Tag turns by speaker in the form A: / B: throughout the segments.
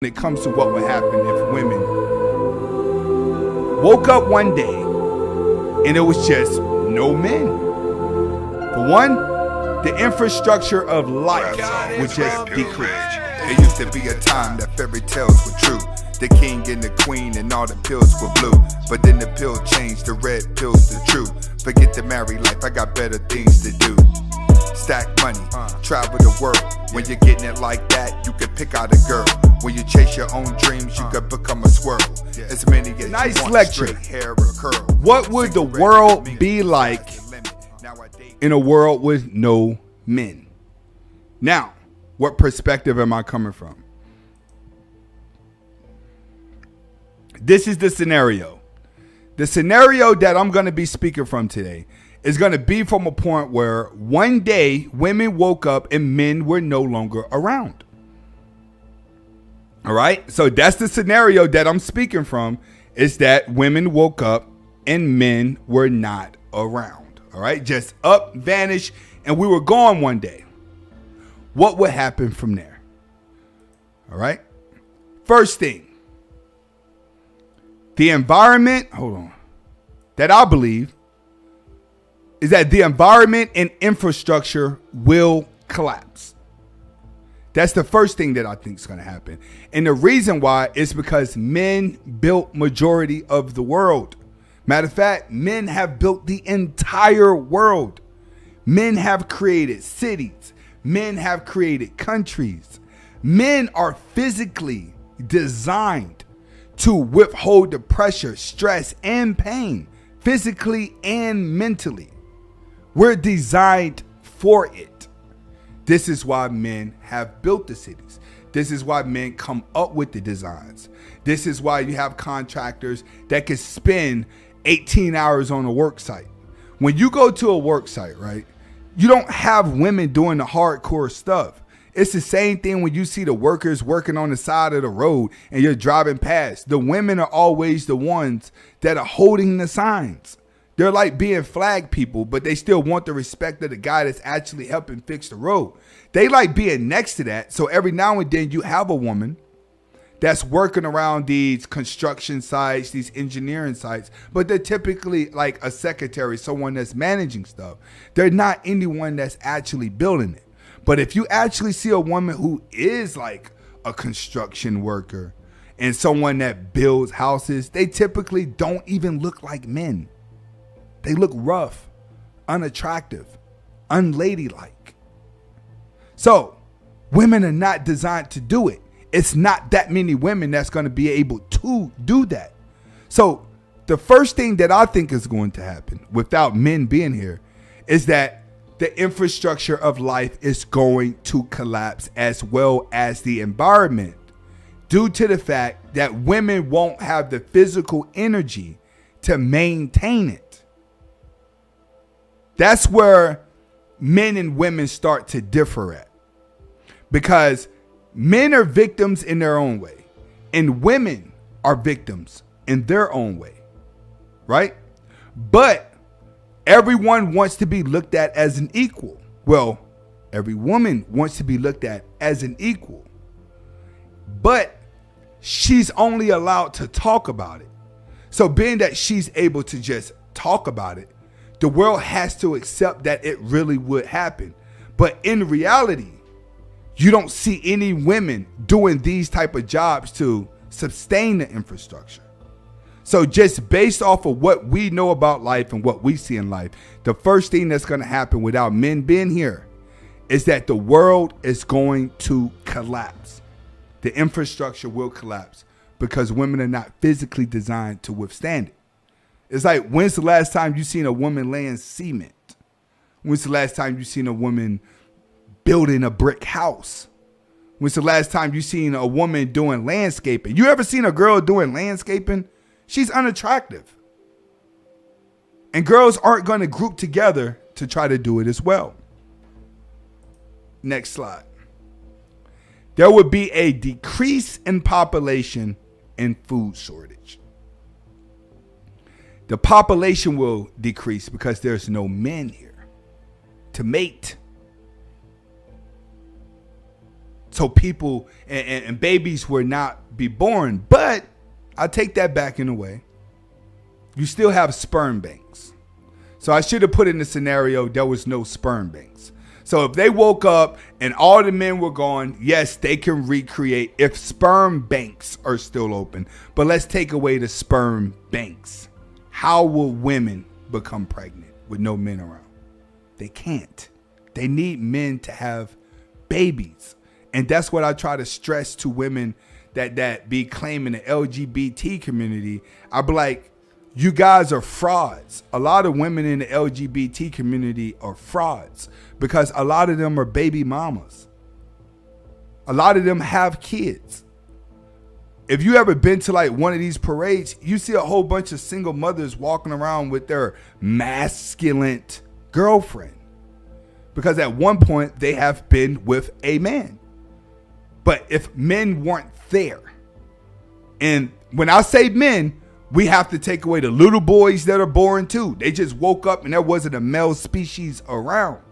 A: when it comes to what would happen if women woke up one day and it was just no men. For one, the infrastructure of life would just decrease.
B: It used to be a time that fairy tales were true. The king and the queen and all the pills were blue. But then the pill changed, the red pill's the truth. Forget the married life, I got better things to do. Stack money, travel the world. When you're getting it like that, you can pick out a girl. When you chase your own dreams, you can become a squirrel. As many as
A: nice
B: you want,
A: lecture.
B: straight hair or curl.
A: What would the world be like in a world with no men? Now, what perspective am I coming from? This is the scenario. The scenario that I'm going to be speaking from today is going to be from a point where one day women woke up and men were no longer around. All right. So that's the scenario that I'm speaking from, is that women woke up and men were not around. All right. Just up, vanished, and we were gone one day. What would happen from there? All right. First thing, the environment, that I believe is that the environment and infrastructure will collapse. That's the first thing that I think is going to happen. And the reason why is because men built majority of the world. Matter of fact, men have built the entire world. Men have created cities. Men have created countries. Men are physically designed to withhold the pressure, stress, and pain, physically and mentally. We're designed for it. This is why men have built the cities. This is why men come up with the designs. This is why you have contractors that can spend 18 hours on a work site. When you go to a work site, right, you don't have women doing the hardcore stuff. It's the same thing when you see the workers working on the side of the road and you're driving past. The women are always the ones that are holding the signs. They're like being flag people, but they still want the respect of the guy that's actually helping fix the road. They like being next to that. So every now and then you have a woman that's working around these construction sites, these engineering sites, but they're typically like a secretary, someone that's managing stuff. They're not anyone that's actually building it. But if you actually see a woman who is like a construction worker and someone that builds houses, they typically don't even look like men. They look rough, unattractive, unladylike. So women are not designed to do it. It's not that many women that's going to be able to do that. So the first thing that I think is going to happen without men being here is that the infrastructure of life is going to collapse, as well as the environment, due to the fact that women won't have the physical energy to maintain it. That's where men and women start to differ at. Because men are victims in their own way, and women are victims in their own way, right? But everyone wants to be looked at as an equal. Well, every woman wants to be looked at as an equal. But she's only allowed to talk about it. So being that she's able to just talk about it, the world has to accept that it really would happen. But in reality, you don't see any women doing these type of jobs to sustain the infrastructure. So just based off of what we know about life and what we see in life, the first thing that's going to happen without men being here is that the world is going to collapse. The infrastructure will collapse because women are not physically designed to withstand it. It's like, when's the last time you seen a woman laying cement? When's the last time you seen a woman building a brick house? When's the last time you seen a woman doing landscaping? You ever seen a girl doing landscaping? She's unattractive. And girls aren't going to group together to try to do it as well. Next slide. There would be a decrease in population and food shortage. The population will decrease because there's no men here to mate. So people and babies would not be born. But I take that back in a way. You still have sperm banks. So I should have put in the scenario there was no sperm banks. So if they woke up and all the men were gone, yes, they can recreate if sperm banks are still open. But let's take away the sperm banks. How will women become pregnant with no men around? They can't. They need men to have babies. And that's what I try to stress to women that be claiming the LGBT community. I be like, you guys are frauds. A lot of women in the LGBT community are frauds because a lot of them are baby mamas. A lot of them have kids. If you ever been to like one of these parades, you see a whole bunch of single mothers walking around with their masculine girlfriend because at one point they have been with a man. But if men weren't there, and when I say men, we have to take away the little boys that are born too. They just woke up and there wasn't a male species around.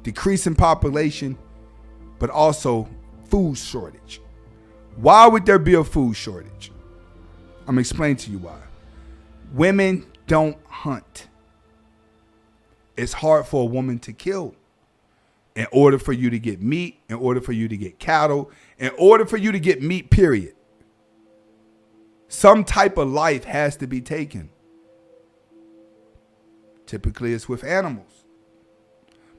A: Decreasing population, but also food shortage. Why would there be a food shortage? I'm going to explain to you why. Women don't hunt. It's hard for a woman to kill. In order for you to get meat, in order for you to get cattle, in order for you to get meat, period. Some type of life has to be taken. Typically, it's with animals.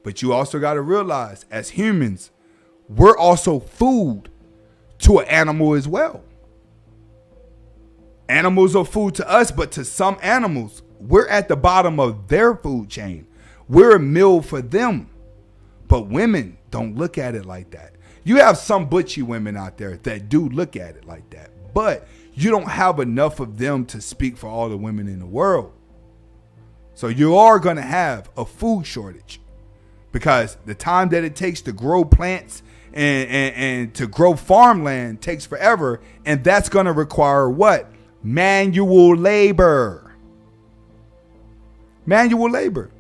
A: But you also got to realize, as humans, we're also food to an animal as well. Animals are food to us, but to some animals, we're at the bottom of their food chain. We're a meal for them. But women don't look at it like that. You have some butchy women out there that do look at it like that. But you don't have enough of them to speak for all the women in the world. So you are going to have a food shortage because the time that it takes to grow plants and to grow farmland takes forever. And that's going to require what? Manual labor. Manual labor.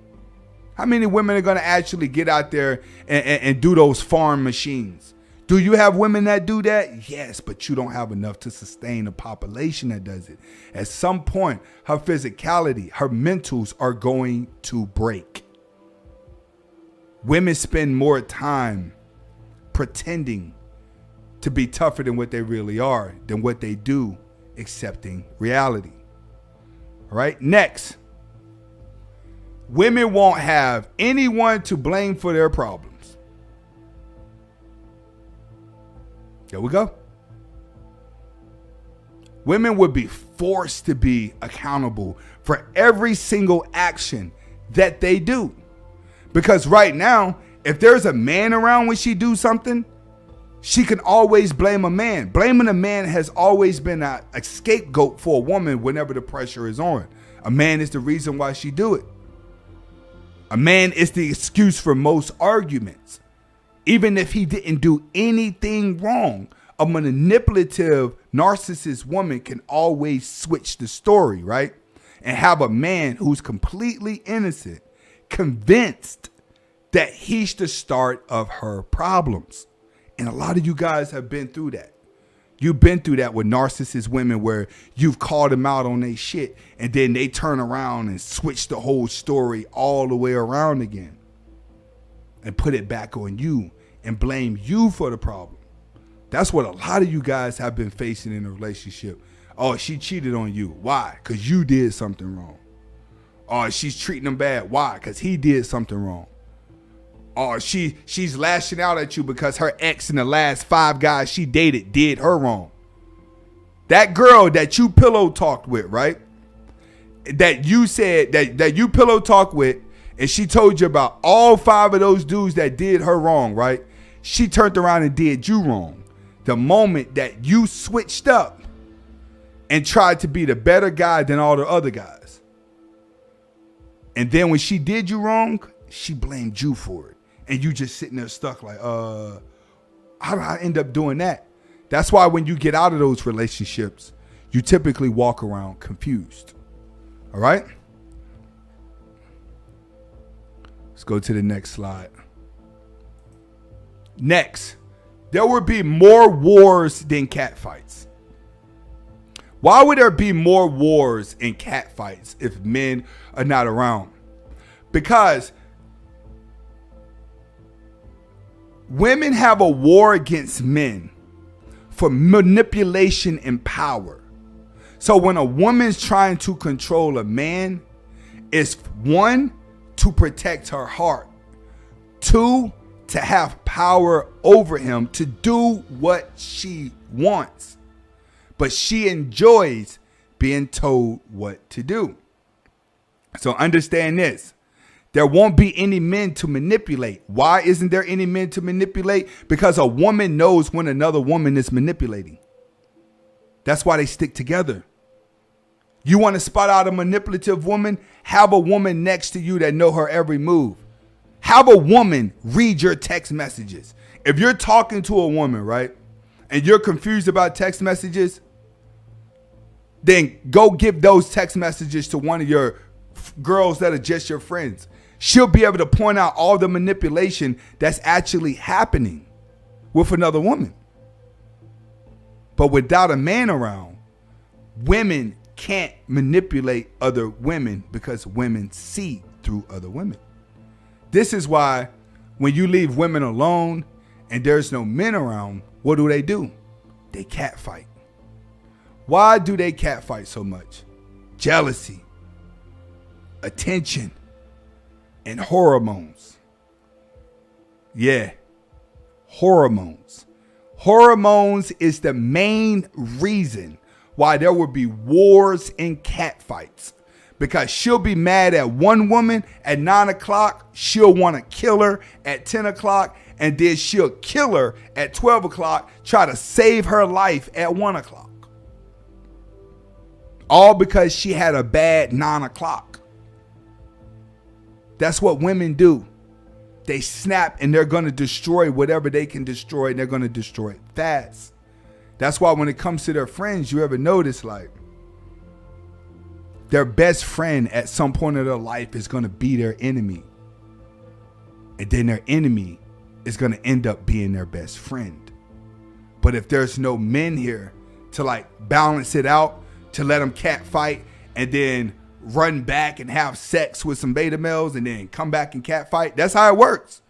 A: How many women are going to actually get out there and do those farm machines? Do you have women that do that? Yes, but you don't have enough to sustain a population that does it. At some point, her physicality, her mentals are going to break. Women spend more time pretending to be tougher than what they really are, than what they do accepting reality. All right, next. Women won't have anyone to blame for their problems. There we go. Women would be forced to be accountable for every single action that they do. Because right now, if there's a man around when she do something, she can always blame a man. Blaming a man has always been a scapegoat for a woman whenever the pressure is on. A man is the reason why she do it. A man is the excuse for most arguments. Even if he didn't do anything wrong, a manipulative, narcissist woman can always switch the story, right? And have a man who's completely innocent, convinced that he's the start of her problems. And a lot of you guys have been through that. You've been through that with narcissist women where you've called them out on their shit and then they turn around and switch the whole story all the way around again and put it back on you and blame you for the problem. That's what a lot of you guys have been facing in a relationship. Oh, she cheated on you. Why? Because you did something wrong. Oh, she's treating him bad. Why? Because he did something wrong. Or she's lashing out at you because her ex and the last 5 guys she dated did her wrong. That girl that you pillow talked with, right? That you said that you pillow talked with, and she told you about all 5 of those dudes that did her wrong, right? She turned around and did you wrong. The moment that you switched up and tried to be the better guy than all the other guys. And then when she did you wrong, she blamed you for it. And you just sitting there stuck like, how did I end up doing that? That's why when you get out of those relationships, you typically walk around confused. All right? Let's go to the next slide. Next, there would be more wars than catfights. Why would there be more wars and catfights if men are not around? Because women have a war against men for manipulation and power. So when a woman's trying to control a man, it's one, to protect her heart. Two, to have power over him to do what she wants. But she enjoys being told what to do. So understand this. There won't be any men to manipulate. Why isn't there any men to manipulate? Because a woman knows when another woman is manipulating. That's why they stick together. You want to spot out a manipulative woman? Have a woman next to you that know her every move. Have a woman read your text messages. If you're talking to a woman, right, and you're confused about text messages, then go give those text messages to one of your girls that are just your friends. She'll be able to point out all the manipulation that's actually happening with another woman. But without a man around, women can't manipulate other women because women see through other women. This is why when you leave women alone and there's no men around, what do? They catfight. Why do they catfight so much? Jealousy, attention, and hormones. Yeah, hormones. Hormones is the main reason why there will be wars and catfights. Because she'll be mad at one woman at 9 o'clock. She'll want to kill her at 10 o'clock. And then she'll kill her at 12 o'clock, try to save her life at 1 o'clock. All because she had a bad 9 o'clock. That's what women do. They snap and they're going to destroy whatever they can destroy. And they're going to destroy it fast. That's why when it comes to their friends, you ever notice like their best friend at some point of their life is going to be their enemy. And then their enemy is going to end up being their best friend. But if there's no men here to like balance it out, to let them catfight and then run back and have sex with some beta males and then come back and catfight, that's how it works.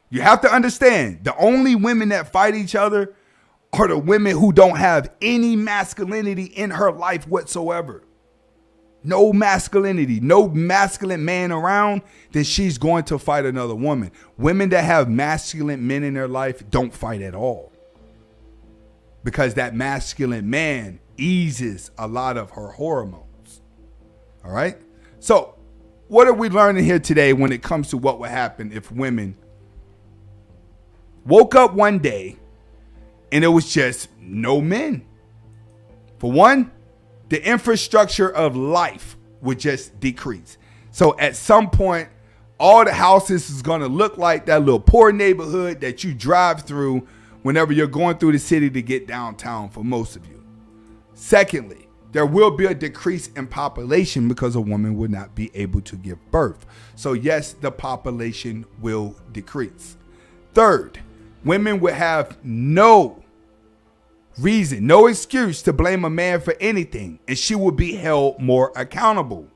A: You have to understand, the only women that fight each other are the women who don't have any masculinity in her life whatsoever. No masculinity, no masculine man around, then she's going to fight another woman. Women that have masculine men in their life don't fight at all. Because that masculine man eases a lot of her hormones. All right? So, what are we learning here today when it comes to what would happen if women woke up one day and it was just no men? For one, the infrastructure of life would just decrease. So at some point, all the houses is going to look like that little poor neighborhood that you drive through whenever you're going through the city to get downtown for most of you. Secondly, there will be a decrease in population because a woman would not be able to give birth. So yes, the population will decrease. Third, women would have no reason, no excuse to blame a man for anything, and she will be held more accountable.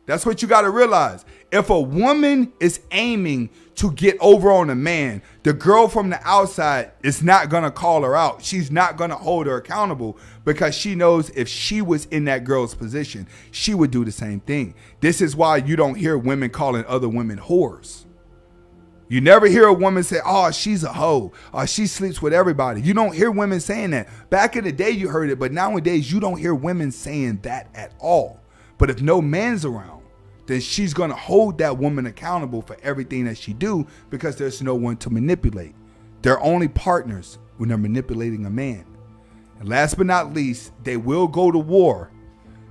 A: That's what you got to realize. If a woman is aiming to get over on a man, the girl from the outside is not going to call her out. She's not going to hold her accountable because she knows if she was in that girl's position, she would do the same thing. This is why you don't hear women calling other women whores. You never hear a woman say, oh, she's a hoe, or she sleeps with everybody. You don't hear women saying that. Back in the day, you heard it, but nowadays, you don't hear women saying that at all. But if no man's around, then she's going to hold that woman accountable for everything that she do because there's no one to manipulate. They're only partners when they're manipulating a man. And last but not least, they will go to war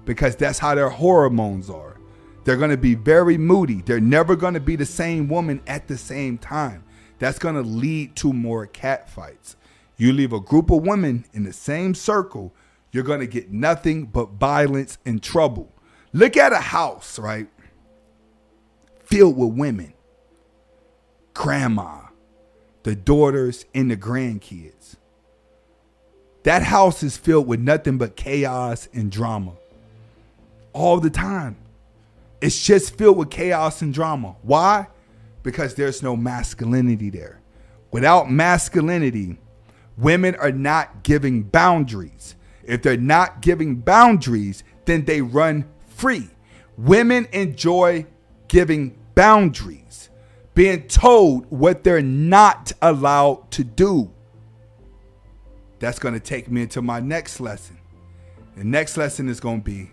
A: because that's how their hormones are. They're going to be very moody. They're never going to be the same woman at the same time. That's going to lead to more cat fights. You leave a group of women in the same circle, you're going to get nothing but violence and trouble. Look at a house, right? Filled with women. Grandma, the daughters, and the grandkids. That house is filled with nothing but chaos and drama. All the time. It's just filled with chaos and drama. Why? Because there's no masculinity there. Without masculinity, women are not giving boundaries. If they're not giving boundaries, then they run free. Women enjoy giving boundaries, being told what they're not allowed to do. That's going to take me into my next lesson. The next lesson is going to be